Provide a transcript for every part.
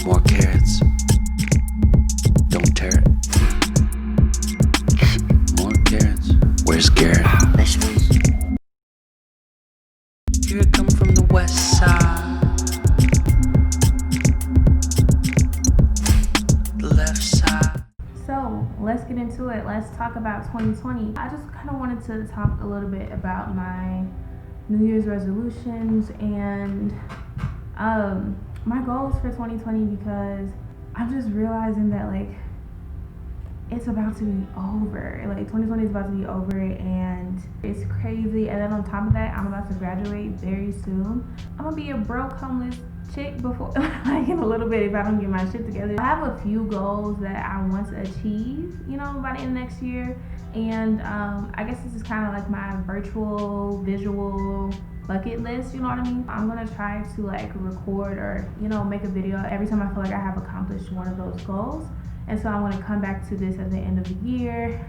More carrots. Don't tear it. More carrots. Where's Garrett? Vegetables. Here I come from the west side. The left side. So let's get into it. Let's talk about 2020. I just kind of wanted to talk a little bit about my New Year's resolutions and my goals for 2020, because I'm just realizing that like it's about to be over. Like 2020 is about to be over and it's crazy. And then on top of that, I'm about to graduate very soon. I'm gonna be a broke homeless chick before like in a little bit if I don't get my shit together. I have a few goals that I want to achieve, you know, by the end of next year. And I guess this is kind of like my virtual visual bucket list, you know what I mean? I'm gonna try to like record or, you know, make a video every time I feel like I have accomplished one of those goals. And so I want to come back to this at the end of the year,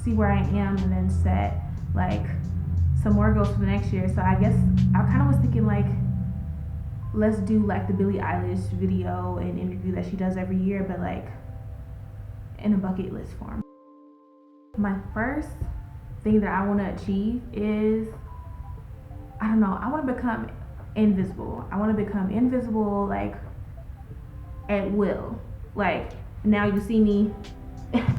see where I am, and then set like some more goals for the next year. So I guess I kind of was thinking like, let's do like the Billie Eilish video and interview that she does every year, but like in a bucket list form. My first thing that I want to achieve is, I don't know, I want to become invisible. I want to become invisible like at will. Like now you see me,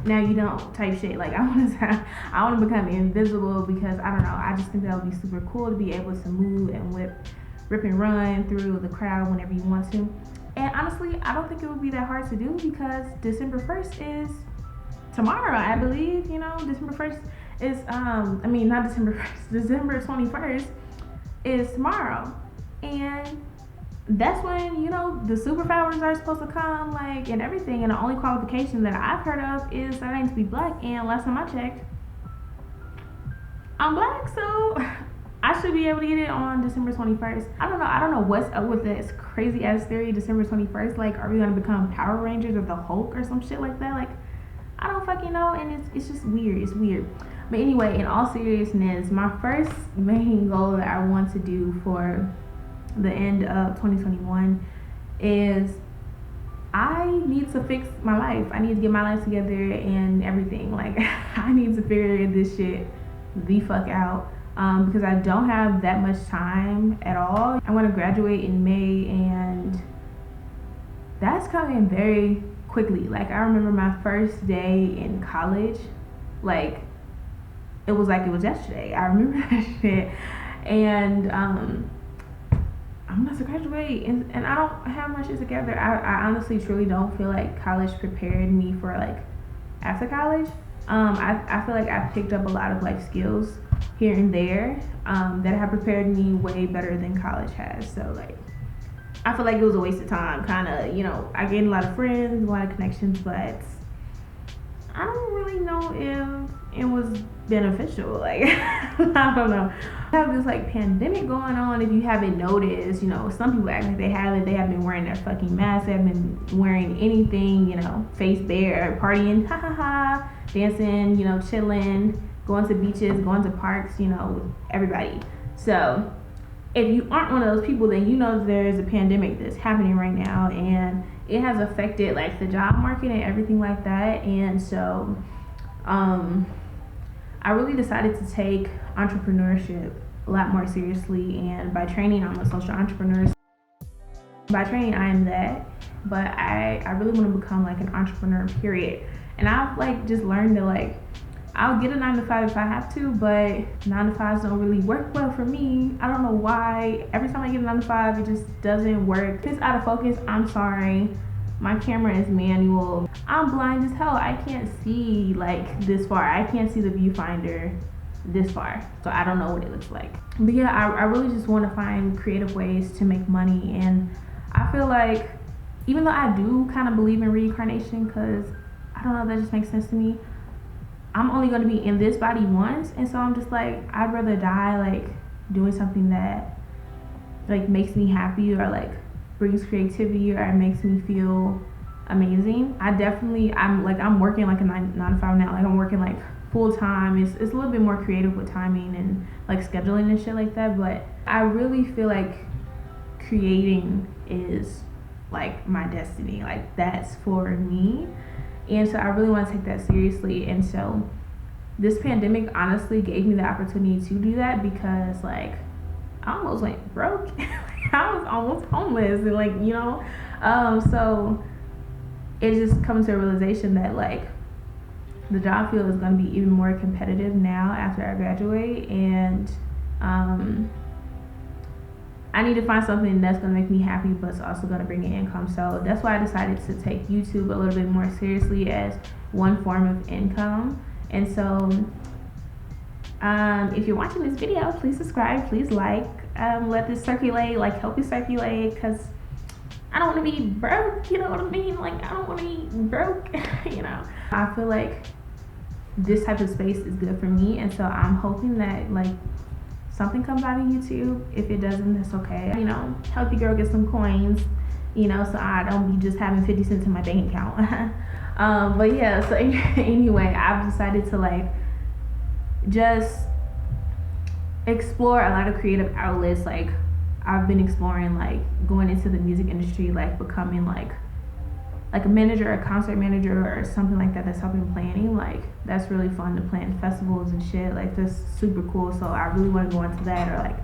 now you don't type shit. Like I want to become invisible because I don't know, I just think that would be super cool to be able to move and rip and run through the crowd whenever you want to. And honestly, I don't think it would be that hard to do because December 1st is tomorrow, I believe. You know, December 1st is not December 1st, December 21st is tomorrow. And that's when, you know, the superpowers are supposed to come, like, and everything. And the only qualification that I've heard of is that I need to be black. And last time I checked, I'm black, so I should be able to get it on December 21st. I don't know what's up with this crazy ass theory, December 21st. Like, are we gonna become Power Rangers or the Hulk or some shit like that? Like, I don't fucking know, and it's just weird. It's weird. But anyway, in all seriousness, my first main goal that I want to do for the end of 2021 is I need to fix my life. I need to get my life together and everything. Like I need to figure this shit the fuck out because I don't have that much time at all. I want to graduate in May and that's coming very quickly. Like I remember my first day in college, like it was yesterday. I remember that shit. And I'm about to graduate and I don't have my shit together. I honestly truly don't feel like college prepared me for like after college. I feel like I picked up a lot of life skills here and there that have prepared me way better than college has. So like I feel like it was a waste of time, kind of, you know. I gained a lot of friends, a lot of connections, but I don't really know if it was beneficial. Like I don't know. We have this like pandemic going on. If you haven't noticed, you know, some people act like they haven't. They have been wearing their fucking masks. They have been wearing anything, you know, face bare, partying, ha ha ha, dancing, you know, chilling, going to beaches, going to parks, you know, with everybody. So if you aren't one of those people, then you know there's a pandemic that's happening right now, and it has affected like the job market and everything like that. And so I really decided to take entrepreneurship a lot more seriously, and by training I'm a social entrepreneur. By training I am that, but I really want to become like an entrepreneur, period. And I've like just learned that like I'll get a 9-to-5 if I have to, but 9-to-5s don't really work well for me. I don't know why. Every time I get a 9-to-5, it just doesn't work. If it's out of focus, I'm sorry. My camera is manual. I'm blind as hell. I can't see like this far. I can't see the viewfinder this far. So I don't know what it looks like. But yeah, I really just want to find creative ways to make money. And I feel like, even though I do kind of believe in reincarnation, because I don't know, that just makes sense to me. I'm only going to be in this body once, and so I'm just like, I'd rather die like doing something that like makes me happy or like brings creativity or makes me feel amazing. I'm working like a 9-to-5 now. Like I'm working like full time. It's a little bit more creative with timing and like scheduling and shit like that, but I really feel like creating is like my destiny. Like that's for me. And so I really want to take that seriously. And so this pandemic honestly gave me the opportunity to do that, because like I almost went broke. I was almost homeless, and like, so it just comes to a realization that like the job field is going to be even more competitive now after I graduate, and I need to find something that's going to make me happy, but it's also going to bring in income. So that's why I decided to take YouTube a little bit more seriously as one form of income. And so if you're watching this video, please subscribe, please like, let this circulate, like help it circulate, because I don't want to be broke, you know what I mean? Like I don't want to be broke, I feel like this type of space is good for me, and so I'm hoping that like something comes out of YouTube. If it doesn't, that's okay. Help your girl get some coins, so I don't be just having 50 cents in my bank account. But yeah, so anyway, I've decided to like just explore a lot of creative outlets. Like I've been exploring like going into the music industry, like becoming like a manager, a concert manager, or something like that that's helping planning. Like that's really fun to plan festivals and shit. Like that's super cool. So I really want to go into that, or like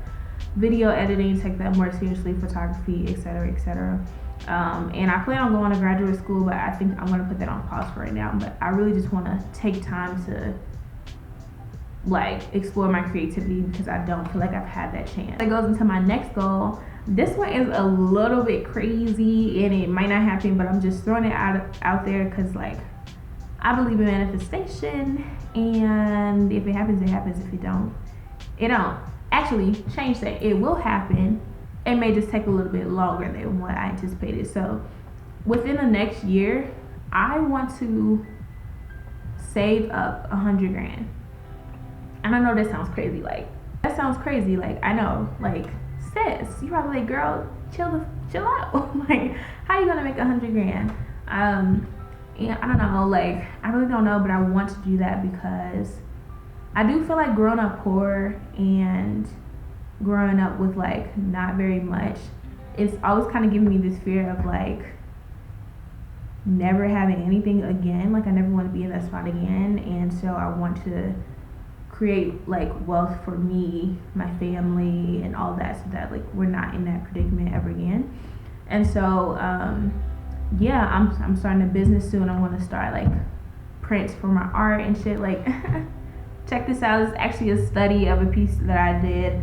video editing, take that more seriously, photography, etc., etc. And I plan on going to graduate school, but I think I'm going to put that on pause for right now. But I really just want to take time to like explore my creativity, because I don't feel like I've had that chance. That goes into my next goal. This one is a little bit crazy and it might not happen, but I'm just throwing it out there because like I believe in manifestation, and if it happens, it happens. If it don't, it don't. Actually, change that. It will happen. It may just take a little bit longer than what I anticipated. So within the next year, I want to save up 100 grand. And I know that sounds crazy. Like that sounds crazy. Like I know, like sis, you probably like, girl, chill out. Like how you gonna make 100 grand? And I don't know. Like I really don't know, but I want to do that because I do feel like growing up poor and growing up with like not very much, it's always kind of giving me this fear of like never having anything again. Like I never want to be in that spot again, and so I want to create like wealth for me, my family, and all that, so that like we're not in that predicament ever again. And so yeah, I'm starting a business soon. I want to start like prints for my art and shit. Like check this out. It's actually a study of a piece that I did.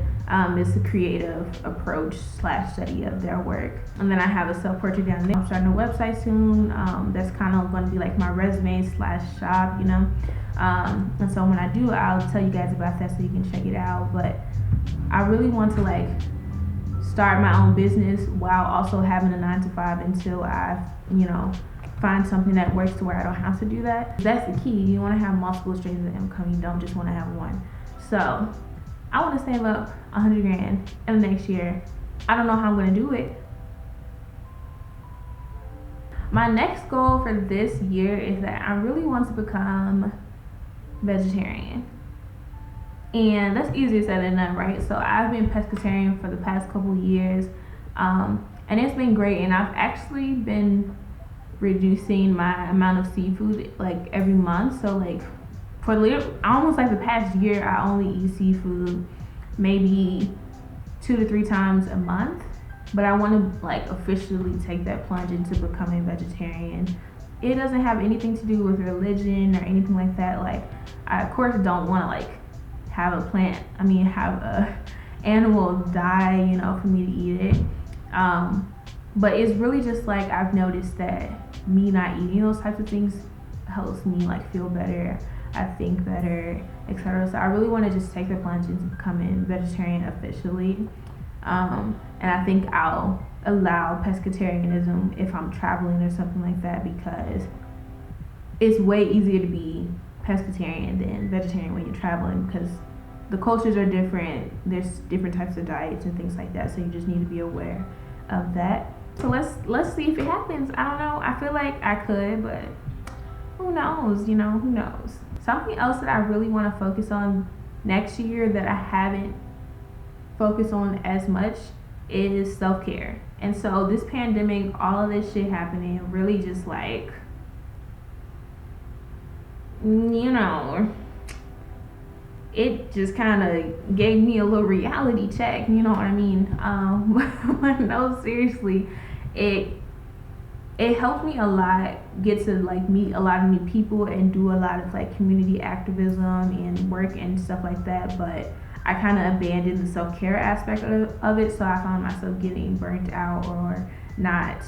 It's a creative approach / study of their work. And then I have a self-portrait down there. I'm starting a website soon. That's kind of going to be like my resume / shop, and so when I do, I'll tell you guys about that so you can check it out. But I really want to like start my own business while also having a 9-to-5 until I find something that works to where I don't have to do that. That's the key. You want to have multiple streams of income. You don't just want to have one. So I want to save up 100 grand in the next year. I don't know how I'm going to do it. My next goal for this year is that I really want to become vegetarian. And that's easier said than done, right? So I've been pescatarian for the past couple of years, and it's been great. And I've actually been reducing my amount of seafood like every month. So like for almost like the past year, I only eat seafood maybe 2 to 3 times a month. But I want to like officially take that plunge into becoming vegetarian. It doesn't have anything to do with religion or anything like that. Like I of course don't want to like have a animal die, for me to eat it. But it's really just like I've noticed that me not eating those types of things helps me like feel better, I think better, etc. So I really want to just take the plunge into becoming vegetarian officially. And I think I'll allow pescatarianism if I'm traveling or something like that, because it's way easier to be pescatarian than vegetarian when you're traveling, because the cultures are different. There's different types of diets and things like that, so you just need to be aware of that. So let's see if it happens. I don't know. I feel like I could, but who knows? Who knows? Something else that I really want to focus on next year that I haven't focused on as much is self-care. And so this pandemic, all of this shit happening, really just like, you know, it just kind of gave me a little reality check, you know what I mean? But no, seriously, it helped me a lot get to like meet a lot of new people and do a lot of like community activism and work and stuff like that. But I kind of abandoned the self-care aspect of it, so I found myself getting burnt out or not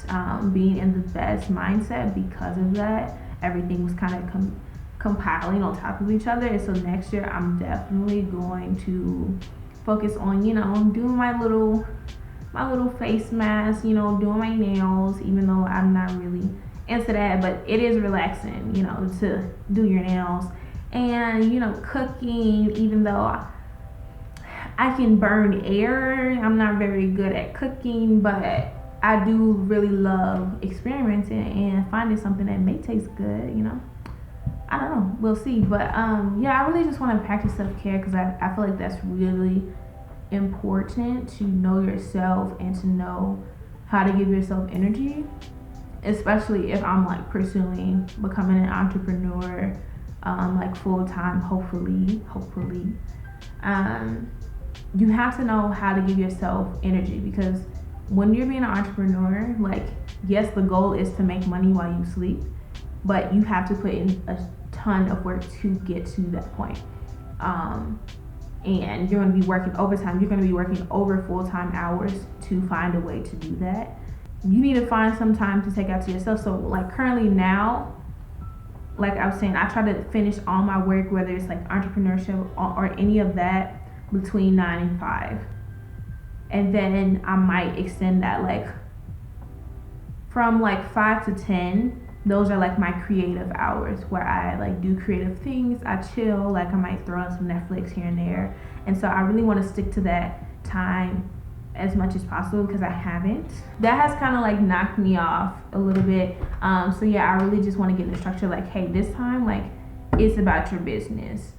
being in the best mindset because of that. Everything was kind of compiling on top of each other, and so next year I'm definitely going to focus on, you know, doing my little face mask, you know, doing my nails, even though I'm not really into that, but it is relaxing, you know, to do your nails, and, you know, cooking, even though I can burn air, I'm not very good at cooking, but I do really love experimenting and finding something that may taste good, you know. I don't know, we'll see. But yeah, I really just want to practice self-care because I feel like that's really important, to know yourself and to know how to give yourself energy, especially if I'm like pursuing becoming an entrepreneur, like full-time, hopefully. You have to know how to give yourself energy, because when you're being an entrepreneur, like, yes, the goal is to make money while you sleep, but you have to put in a ton of work to get to that point. And you're going to be working overtime. You're going to be working over full-time hours to find a way to do that. You need to find some time to take out to yourself. So like currently now, like I was saying, I try to finish all my work, whether it's like entrepreneurship or any of that, between 9 and 5. And then I might extend that like from like 5 to 10. Those are like my creative hours where I like do creative things. I chill, like I might throw on some Netflix here and there. And so I really want to stick to that time as much as possible because I haven't. That has kind of like knocked me off a little bit. So yeah, I really just want to get the structure, like, hey, this time, like, it's about your business.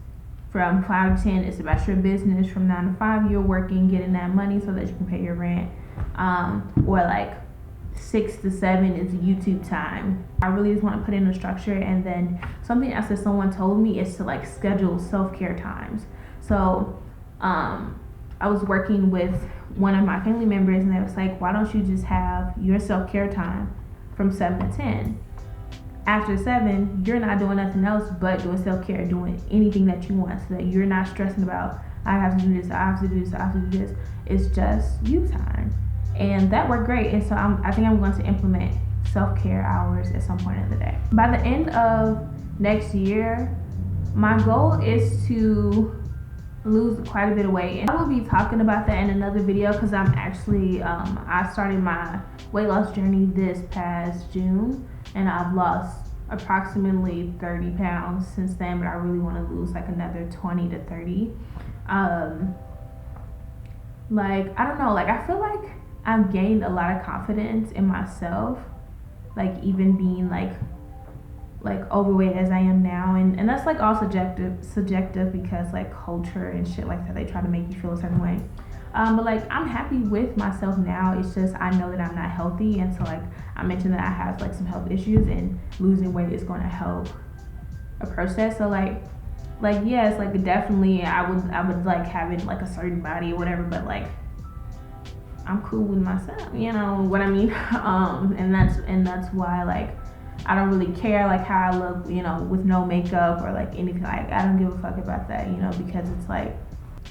From 5 to 10, it's about your business. From 9 to 5, you're working, getting that money so that you can pay your rent. Or like 6 to 7 is YouTube time. I really just want to put in a structure. And then something else that someone told me is to like schedule self-care times. So I was working with one of my family members, and they was like, why don't you just have your self-care time from 7 to 10? After 7, you're not doing nothing else but doing self-care, doing anything that you want, so that you're not stressing about, I have to do this, I have to do this, I have to do this. It's just you time. And that worked great. And so I think I'm going to implement self-care hours at some point in the day. By the end of next year, my goal is to lose quite a bit of weight. And I will be talking about that in another video because I'm actually, I started my weight loss journey this past June, and I've lost approximately 30 pounds since then, but I really want to lose like another 20 to 30. Like, I don't know, like I feel like I've gained a lot of confidence in myself, like even being like overweight as I am now, and that's like all subjective because like culture and shit like that, they try to make you feel a certain way. But like I'm happy with myself now. It's just I know that I'm not healthy, and so like I mentioned that I have like some health issues, and losing weight is going to help approach that. So like yes, like definitely I would like having like a certain body or whatever, but like I'm cool with myself, you know what I mean? And that's why like I don't really care like how I look, you know, with no makeup or like anything. Like I don't give a fuck about that, you know, because it's like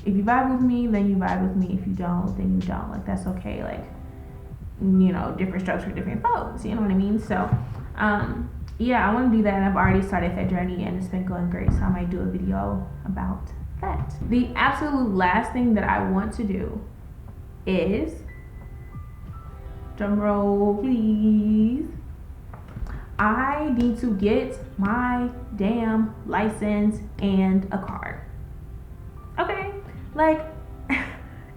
if you vibe with me, then you vibe with me. If you don't, then you don't. Like that's okay. Like, you know, different strokes for different folks, you know what I mean? So yeah, I want to do that, and I've already started that journey, and it's been going great, so I might do a video about that. The absolute last thing that I want to do is, drum roll please, I need to get my damn license and a car. Okay, like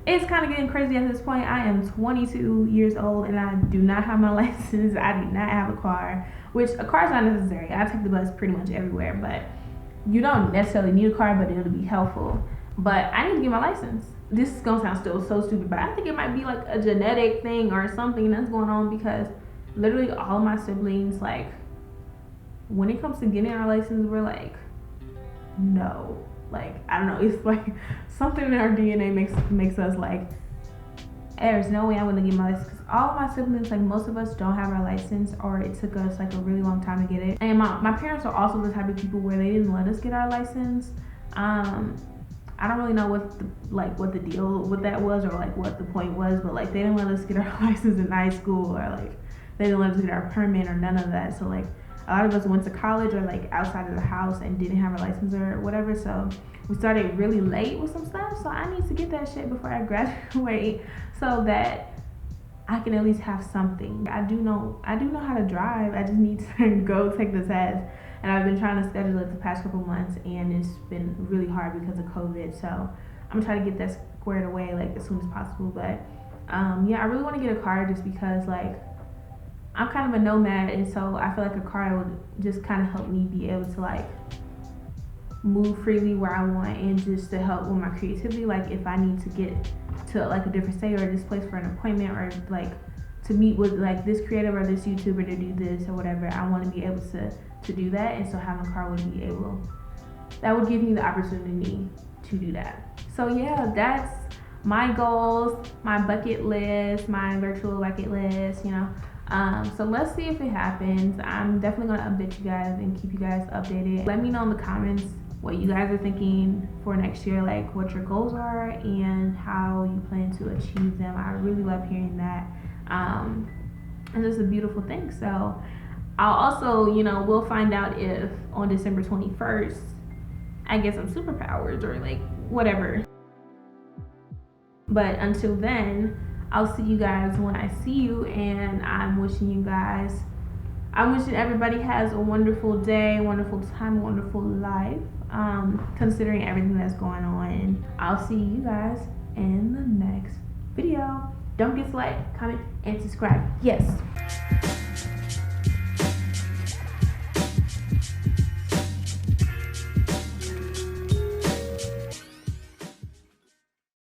it's kind of getting crazy at this point. I am 22 years old and I do not have my license. I do not have a car, which a car is not necessary. I take the bus pretty much everywhere, but you don't necessarily need a car, but it'll be helpful. But I need to get my license. This is gonna sound still so stupid, but I think it might be like a genetic thing or something that's going on, because literally all of my siblings, like, when it comes to getting our license, we're like, no. Like, I don't know, it's like something in our DNA makes us like, there's no way I'm gonna get my license. Because all of my siblings, like, most of us don't have our license, or it took us like a really long time to get it. And my parents are also the type of people where they didn't let us get our license. I don't really know what the deal with that was, or like what the point was, but like they didn't let us get our license in high school, or like they didn't let us get our permit or none of that. So like a lot of us went to college or like outside of the house and didn't have a license or whatever. So we started really late with some stuff. So I need to get that shit before I graduate, so that I can at least have something. I do know how to drive. I just need to go take the test. And I've been trying to schedule it the past couple months, and it's been really hard because of COVID. So I'm gonna try to get that squared away like as soon as possible. But yeah, I really want to get a car, just because like I'm kind of a nomad, and so I feel like a car would just kind of help me be able to like move freely where I want, and just to help with my creativity. Like if I need to get to like a different state or this place for an appointment, or like to meet with like this creator or this YouTuber to do this or whatever, I want to be able to do that. And so having a car would give me the opportunity to do that. So yeah, that's my goals, my bucket list, my virtual bucket list, you know. So let's see if it happens. I'm definitely gonna update you guys and keep you guys updated. Let me know in the comments what you guys are thinking for next year, like what your goals are and how you plan to achieve them. I really love hearing that. And it's a beautiful thing. So I'll also, we'll find out if on December 21st I get some superpowers or like whatever. But until then, I'll see you guys when I see you, and I'm wishing everybody has a wonderful day, wonderful time, wonderful life, considering everything that's going on. And I'll see you guys in the next video. Don't forget to like, comment, and subscribe. Yes.